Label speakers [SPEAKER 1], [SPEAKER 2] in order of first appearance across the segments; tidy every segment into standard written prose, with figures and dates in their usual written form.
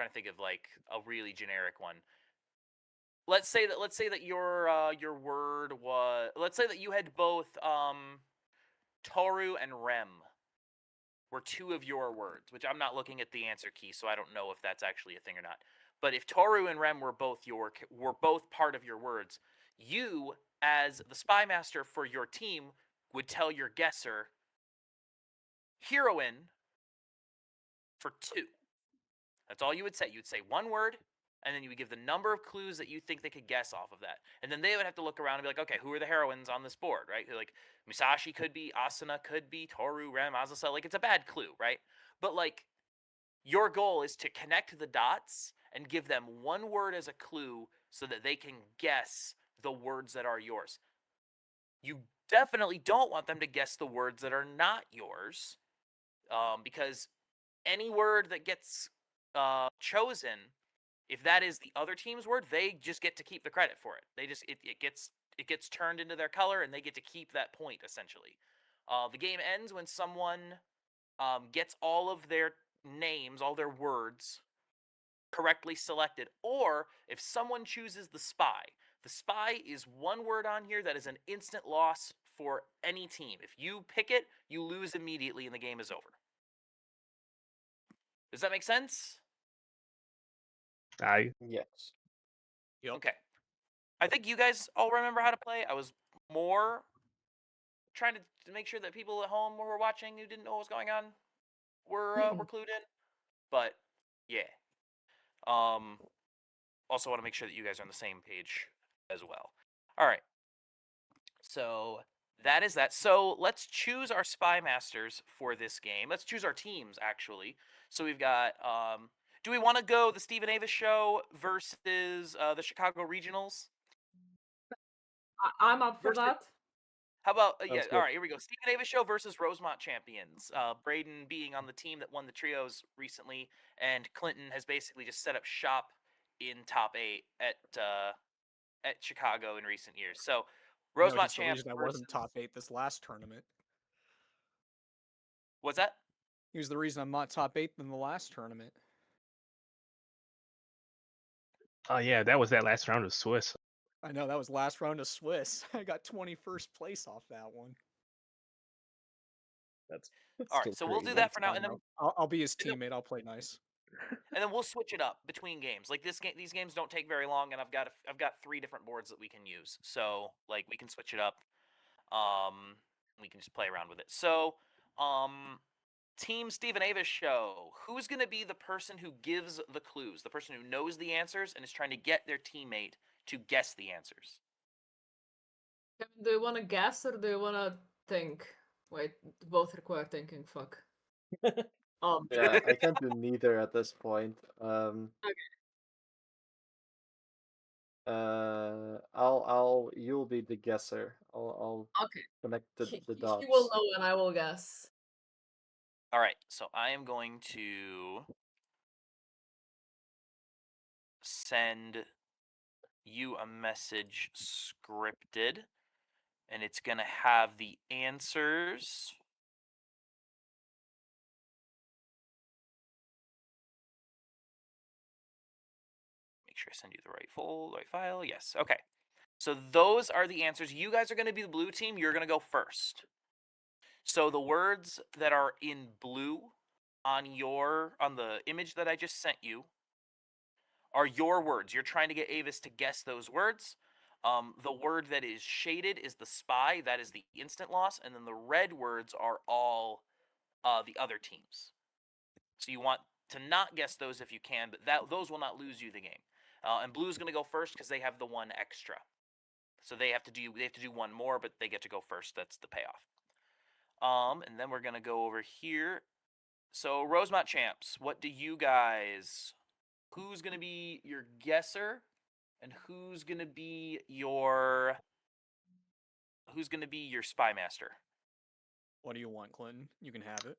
[SPEAKER 1] trying to think of like a really generic one. Let's say that your word was, let's say that you had both Toru and Rem were two of your words, which I'm not looking at the answer key, so I don't know if that's actually a thing or not. But if Toru and Rem were both part of your words, you as the spy master for your team would tell your guesser heroine for 2. That's all you would say. You'd say one word, and then you would give the number of clues that you think they could guess off of that. And then they would have to look around and be like, okay, who are the heroines on this board, right? Like, Musashi could be, Asuna could be, Toru, Rem, Azusa. Like, it's a bad clue, right? But, like, your goal is to connect the dots and give them one word as a clue so that they can guess the words that are yours. You definitely don't want them to guess the words that are not yours, because any word that gets chosen, if that is the other team's word, they just get to keep the credit for it. They just it gets turned into their color, and they get to keep that point essentially. The game ends when someone gets all of their names, all their words correctly selected, or if someone chooses the spy. The spy is one word on here that is an instant loss for any team. If you pick it, you lose immediately and the game is over. Does that make sense?
[SPEAKER 2] Yes.
[SPEAKER 3] Yep.
[SPEAKER 1] Okay. I think you guys all remember how to play. I was more trying to make sure that people at home who were watching who didn't know what was going on were clued in. But yeah. Also want to make sure that you guys are on the same page as well. All right. So that is that. So let's choose our spy masters for this game. Let's choose our teams actually. So we've got do we want to go the Stephen Avis show versus the Chicago Regionals?
[SPEAKER 4] I'm up for
[SPEAKER 1] Versus-
[SPEAKER 4] that.
[SPEAKER 1] How about
[SPEAKER 2] Sounds
[SPEAKER 1] all
[SPEAKER 2] good.
[SPEAKER 1] right, here we go. Stephen Avis show versus Rosemont champions. Brayden being on the team that won the trios recently, and Clinton has basically just set up shop in top 8 at Chicago in recent years. So Rosemont
[SPEAKER 3] he's the
[SPEAKER 1] champs
[SPEAKER 3] reason I
[SPEAKER 1] versus
[SPEAKER 3] wasn't top 8 this last tournament.
[SPEAKER 1] What's that?
[SPEAKER 3] He was the reason I'm not top 8 in the last tournament.
[SPEAKER 5] Oh yeah, that was that last round of Swiss.
[SPEAKER 3] I know, that was last round of Swiss. I got 21st place off that one.
[SPEAKER 2] That's
[SPEAKER 1] All
[SPEAKER 2] still
[SPEAKER 1] right, so we'll
[SPEAKER 2] pretty
[SPEAKER 1] do that
[SPEAKER 2] good.
[SPEAKER 1] for now,
[SPEAKER 3] Fine,
[SPEAKER 1] and then
[SPEAKER 3] I'll be his
[SPEAKER 1] and then-
[SPEAKER 3] teammate. I'll play nice.
[SPEAKER 1] and then we'll switch it up between games. Like these games don't take very long, and I've got 3 different boards that we can use. So like we can switch it up. We can just play around with it. So, Team Stephen Avis show. Who's going to be the person who gives the clues? The person who knows the answers and is trying to get their teammate to guess the answers.
[SPEAKER 4] Do you want to guess or do you want to think? Wait, both require thinking. Fuck.
[SPEAKER 2] Yeah, I can't do neither at this point. You'll be the guesser. I'll
[SPEAKER 4] Okay.
[SPEAKER 2] connect the
[SPEAKER 4] He
[SPEAKER 2] dots.
[SPEAKER 4] will know and I will guess.
[SPEAKER 1] All right, so I am going to send you a message scripted, and it's going to have the answers. Make sure I send you the right file. Yes. Okay. So those are the answers. You guys are going to be the blue team. You're going to go first. So the words that are in blue on the image that I just sent you are your words. You're trying to get Avis to guess those words. The word that is shaded is the spy. That is the instant loss. And then the red words are all the other teams. So you want to not guess those if you can, but those will not lose you the game. And blue's going to go first because they have the one extra. So they have to do one more, but they get to go first. That's the payoff. And then we're gonna go over here. So Rosemont champs, what do you guys? Who's gonna be your guesser, and who's gonna be your spy master?
[SPEAKER 3] What do you want, Clinton? You can have it.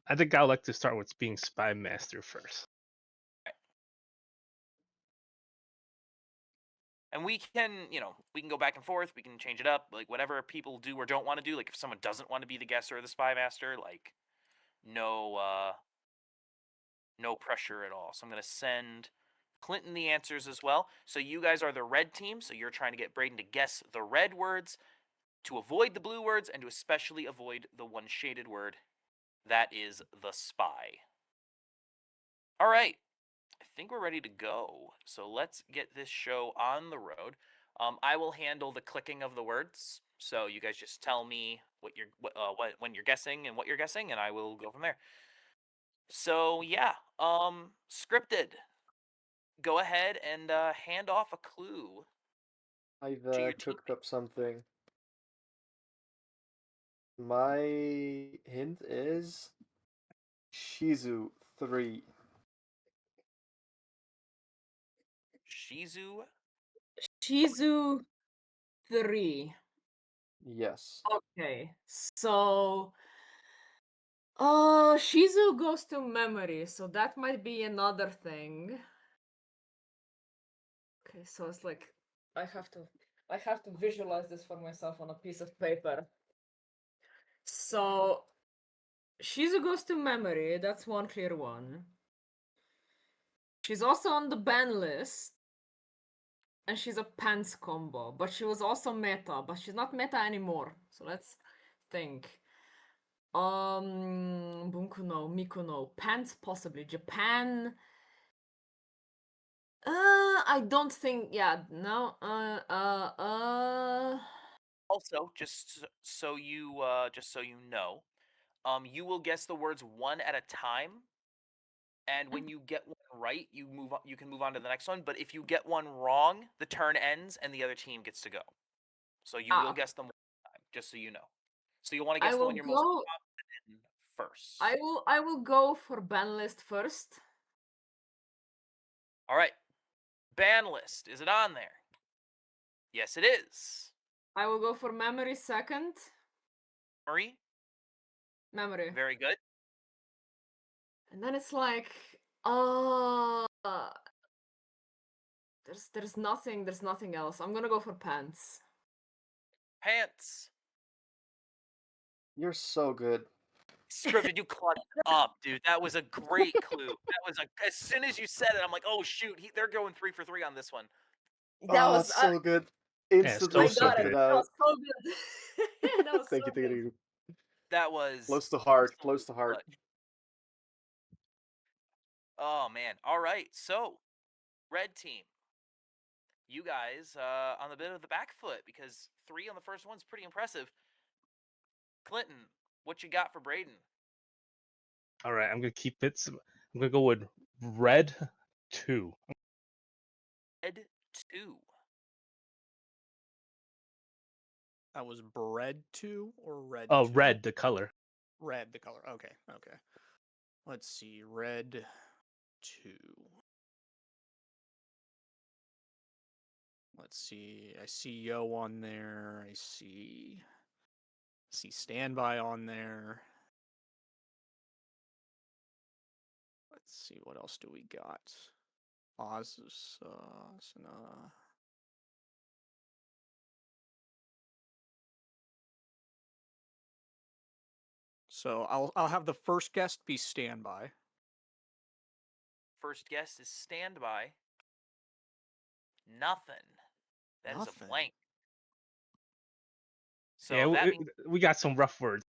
[SPEAKER 5] I think I'd like to start with being Spy Master first.
[SPEAKER 1] And we can go back and forth. We can change it up, like whatever people do or don't want to do. Like if someone doesn't want to be the guesser or the spy master, like no No pressure at all. So I'm going to send Clinton the answers as well. So you guys are the red team. So you're trying to get Brayden to guess the red words, to avoid the blue words, and to especially avoid the one shaded word. That is the spy. All right. I think we're ready to go. So let's get this show on the road. I will handle the clicking of the words. So you guys just tell me what when you're guessing and what you're guessing, and I will go from there. So yeah, scripted. Go ahead and hand off a clue
[SPEAKER 2] I've
[SPEAKER 1] to your team.
[SPEAKER 2] cooked up something. My hint is Shizu 3.
[SPEAKER 1] Shizu.
[SPEAKER 4] Shizu 3.
[SPEAKER 2] Yes.
[SPEAKER 4] Okay, so Shizu goes to memory, so that might be another thing. Okay, so it's like I have to visualize this for myself on a piece of paper. So Shizu goes to memory, that's one clear one. She's also on the ban list. And she's a pants combo, but she was also meta, but she's not meta anymore. So let's think. Bunkuno, Mikuno, pants possibly. Japan. I don't think. Yeah, no.
[SPEAKER 1] Also, just so you know, you will guess the words one at a time, and when you get one right, you move on. You can move on to the next one. But if you get one wrong, the turn ends and the other team gets to go. So you will
[SPEAKER 4] Okay.
[SPEAKER 1] guess them one at a time, just so you know. So you want to
[SPEAKER 4] I
[SPEAKER 1] guess the
[SPEAKER 4] will
[SPEAKER 1] one you're most
[SPEAKER 4] go.
[SPEAKER 1] confident in first.
[SPEAKER 4] I will go for ban list first.
[SPEAKER 1] All right. Ban list. Is it on there? Yes, it is.
[SPEAKER 4] I will go for memory second.
[SPEAKER 1] Marie,
[SPEAKER 4] Memory.
[SPEAKER 1] very good.
[SPEAKER 4] And then it's like, there's nothing else. I'm gonna go for pants.
[SPEAKER 1] Pants.
[SPEAKER 2] You're so good.
[SPEAKER 1] Scripted, you clutched up, dude. That was a great clue. That was as soon as you said it, I'm like, oh shoot, they're going 3 for 3 on this one.
[SPEAKER 4] That
[SPEAKER 2] Oh,
[SPEAKER 4] was
[SPEAKER 2] it's so good.
[SPEAKER 5] so
[SPEAKER 2] Instantly
[SPEAKER 4] I
[SPEAKER 5] so
[SPEAKER 4] got
[SPEAKER 2] sucked
[SPEAKER 4] it.
[SPEAKER 2] it
[SPEAKER 5] good.
[SPEAKER 4] That
[SPEAKER 2] out.
[SPEAKER 4] was so good. That was
[SPEAKER 2] Thank
[SPEAKER 4] so
[SPEAKER 2] you, thank
[SPEAKER 4] good.
[SPEAKER 2] you.
[SPEAKER 1] That was
[SPEAKER 2] Close to heart,
[SPEAKER 1] absolute
[SPEAKER 2] close to heart.
[SPEAKER 1] clutch. Oh man. All right. So, red team, you guys on the bit of the back foot because 3 on the first one's pretty impressive. Clinton, what you got for Brayden?
[SPEAKER 5] All right, I'm gonna keep it. I'm gonna go with red 2.
[SPEAKER 1] Red 2.
[SPEAKER 3] That was bread 2 or red
[SPEAKER 5] Oh,
[SPEAKER 3] 2?
[SPEAKER 5] red, the color.
[SPEAKER 3] Red, the color. Okay, okay. Let's see. Red 2. Let's see. I see Yo on there. I see Standby on there. Let's see. What else do we got? Oz, So I'll have the first guest be Standby.
[SPEAKER 1] First guess is standby. Nothing. That is a
[SPEAKER 3] Nothing.
[SPEAKER 1] blank. So
[SPEAKER 5] Yeah,
[SPEAKER 1] that means
[SPEAKER 5] we got some rough words.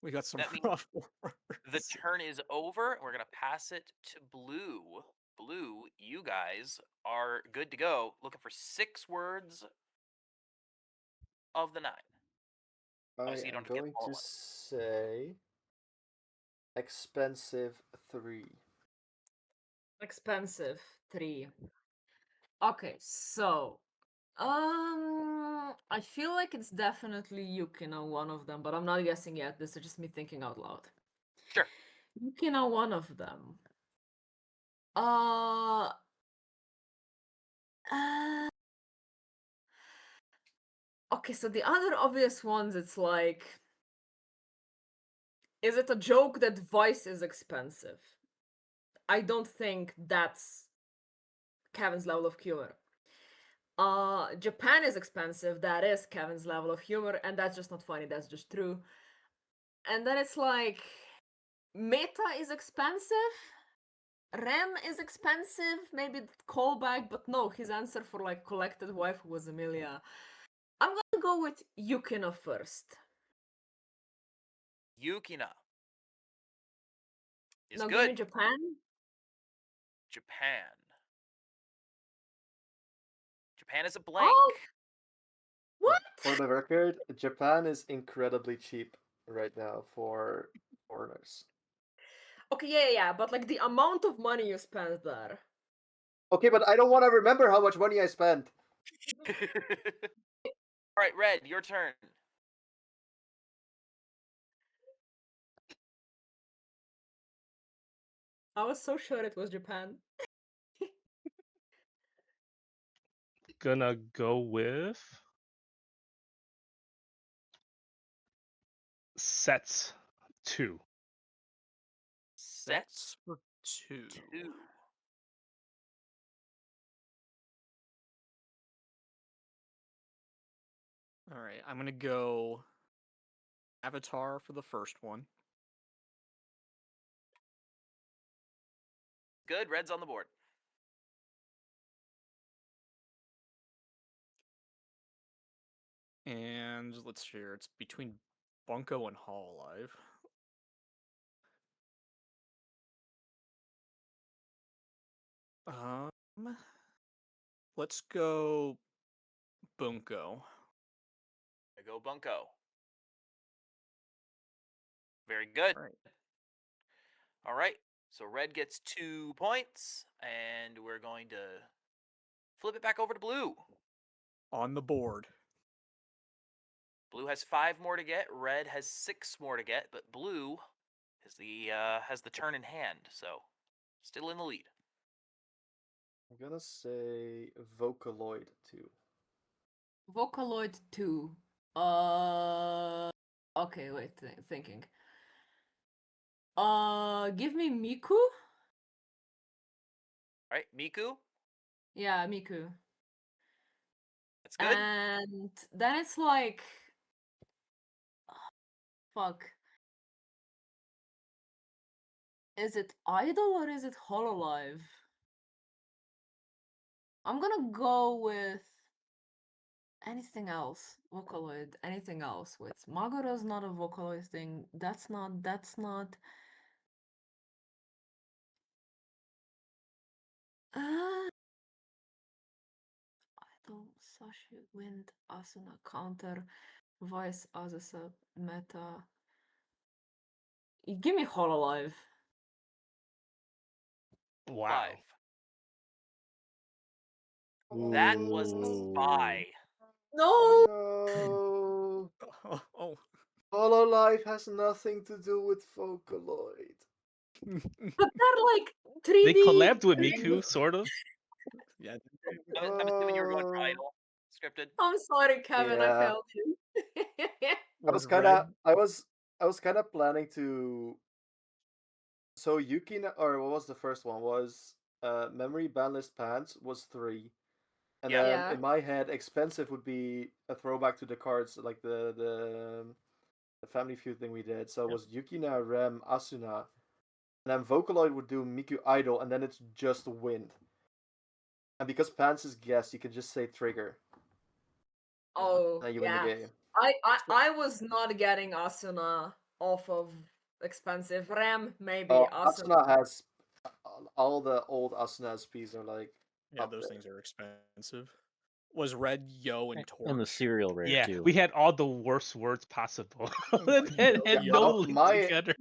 [SPEAKER 3] We got some
[SPEAKER 1] That means
[SPEAKER 3] rough
[SPEAKER 1] the
[SPEAKER 3] words.
[SPEAKER 1] turn is over. We're gonna pass it to blue. Blue, you guys are good to go. Looking for 6 words of the 9.
[SPEAKER 2] I
[SPEAKER 1] Obviously, you
[SPEAKER 2] am
[SPEAKER 1] don't have to get
[SPEAKER 2] going
[SPEAKER 1] them all
[SPEAKER 2] to
[SPEAKER 1] at once.
[SPEAKER 2] say expensive 3.
[SPEAKER 4] Expensive 3. Okay, so I feel like it's definitely Yukina, one of them, but I'm not guessing yet. This is just me thinking out loud.
[SPEAKER 1] Sure.
[SPEAKER 4] Yukina, one of them. Okay, so the other obvious ones, it's like, is it a joke that Weiss is expensive? I don't think that's Kevin's level of humor. Japan is expensive. That is Kevin's level of humor, and that's just not funny. That's just true. And then it's like, meta is expensive. Rem is expensive, maybe callback, but no, his answer for like collected wife was Emilia. I'm gonna go with Yukina first.
[SPEAKER 1] Yukina is
[SPEAKER 4] Now give
[SPEAKER 1] good.
[SPEAKER 4] me Japan.
[SPEAKER 1] Japan. Japan is a blank.
[SPEAKER 4] Oh, what?
[SPEAKER 2] For the record, Japan is incredibly cheap right now for foreigners.
[SPEAKER 4] Okay, yeah, but like the amount of money you spent there.
[SPEAKER 2] Okay, but I don't want to remember how much money I spent.
[SPEAKER 1] All right, Red, your turn.
[SPEAKER 4] I was so sure it was Japan.
[SPEAKER 5] Gonna go with sets 2.
[SPEAKER 1] Sets
[SPEAKER 3] for 2.
[SPEAKER 1] 2.
[SPEAKER 3] All right, I'm gonna go Avatar for the first one.
[SPEAKER 1] Good, Red's on the board.
[SPEAKER 3] And let's share. It's between Bunko and Hololive. Let's go Bunko.
[SPEAKER 1] I go Bunko. Very good.
[SPEAKER 3] All right.
[SPEAKER 1] All right. So Red gets 2 points, and we're going to flip it back over to Blue.
[SPEAKER 3] On the board.
[SPEAKER 1] Blue has 5 more to get. Red has 6 more to get, but Blue has the turn in hand, so still in the lead.
[SPEAKER 2] I'm gonna say Vocaloid 2.
[SPEAKER 4] Vocaloid 2. Okay, wait, thinking. Give me Miku?
[SPEAKER 1] All right, Miku.
[SPEAKER 4] Yeah, Miku.
[SPEAKER 1] That's good.
[SPEAKER 4] And then it's like... Fuck. Is it Idol or is it Hololive? I'm gonna go with anything else. Vocaloid, anything else. With Magoro's not a Vocaloid thing. That's not. Idol, Sashi, Wind, Asuna, Counter, Weiss, Azusa, Meta. Give me Hololive.
[SPEAKER 5] Wow.
[SPEAKER 1] 5. That was the spy.
[SPEAKER 4] No!
[SPEAKER 2] No!
[SPEAKER 3] Oh.
[SPEAKER 2] Hololive has nothing to do with Vocaloid.
[SPEAKER 4] But they're like 3D.
[SPEAKER 5] They collabed with Miku, sort of.
[SPEAKER 3] Yeah.
[SPEAKER 1] I'm assuming you were going for
[SPEAKER 2] Oh.
[SPEAKER 1] Idol. Scripted.
[SPEAKER 4] I'm sorry, Kevin, I
[SPEAKER 2] Yeah.
[SPEAKER 4] failed you.
[SPEAKER 2] I was kind of planning to. So Yukina, or what was the first one? Was Memory Bandless Pants was 3, and
[SPEAKER 1] Yeah.
[SPEAKER 2] then
[SPEAKER 4] Yeah.
[SPEAKER 2] in my head, expensive would be a throwback to the cards, like the Family Feud thing we did. So it was Yukina, Rem, Asuna, and then Vocaloid would do Miku Idol, and then it's just Wind. And because Pants is guess, you can just say Trigger,
[SPEAKER 4] Oh,
[SPEAKER 2] and you win the
[SPEAKER 4] yeah.
[SPEAKER 2] game.
[SPEAKER 4] I was not getting Asuna off of expensive. Rem, maybe.
[SPEAKER 2] Oh,
[SPEAKER 4] Asuna.
[SPEAKER 2] Asuna has all the old Asuna SPs are like.
[SPEAKER 3] Yeah,
[SPEAKER 2] up
[SPEAKER 3] those
[SPEAKER 2] there.
[SPEAKER 3] things are expensive. Was Red, Yo, and Torch.
[SPEAKER 6] And the cereal rare
[SPEAKER 5] Yeah,
[SPEAKER 6] too.
[SPEAKER 5] we had all the worst words possible. That had
[SPEAKER 3] Yeah,
[SPEAKER 5] no link
[SPEAKER 2] my-
[SPEAKER 5] together.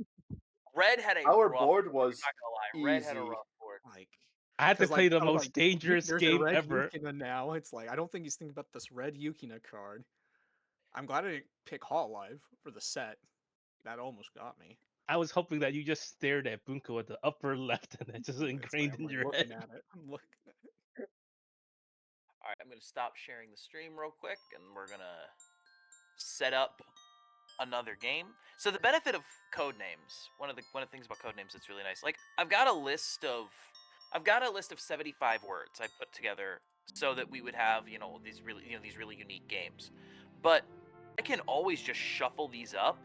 [SPEAKER 1] Red had a
[SPEAKER 2] Our
[SPEAKER 1] rough
[SPEAKER 2] board
[SPEAKER 1] board,
[SPEAKER 2] was
[SPEAKER 1] I'm not gonna lie. Red had a
[SPEAKER 2] easy.
[SPEAKER 1] rough board.
[SPEAKER 3] Like,
[SPEAKER 5] I had to
[SPEAKER 3] 'cause,
[SPEAKER 5] play the
[SPEAKER 3] I was
[SPEAKER 5] most dangerous
[SPEAKER 3] there's
[SPEAKER 5] game
[SPEAKER 3] a red
[SPEAKER 5] ever.
[SPEAKER 3] Yukina now. It's like I don't think he's thinking about this red Yukina card. I'm glad I didn't pick Hololive for the set. That almost got me.
[SPEAKER 5] I was hoping that you just stared at Bunko at the upper left and that just
[SPEAKER 3] It's like,
[SPEAKER 5] ingrained
[SPEAKER 3] I'm
[SPEAKER 5] in
[SPEAKER 3] like
[SPEAKER 5] your
[SPEAKER 3] looking
[SPEAKER 5] head.
[SPEAKER 3] at it. I'm looking at it.
[SPEAKER 1] All right, I'm gonna stop sharing the stream real quick, and we're gonna set up another game. So the benefit of Codenames, one of the things about Codenames that's really nice. Like I've got a list of 75 words I put together so that we would have these really unique games. But I can always just shuffle these up.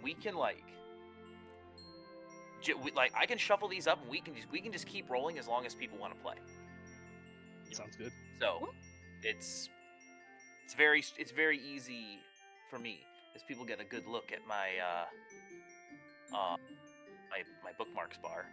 [SPEAKER 1] We can like I can shuffle these up, and we can just keep rolling as long as people want to play.
[SPEAKER 5] Sounds good.
[SPEAKER 1] So it's very easy for me as people get a good look at my my bookmarks bar.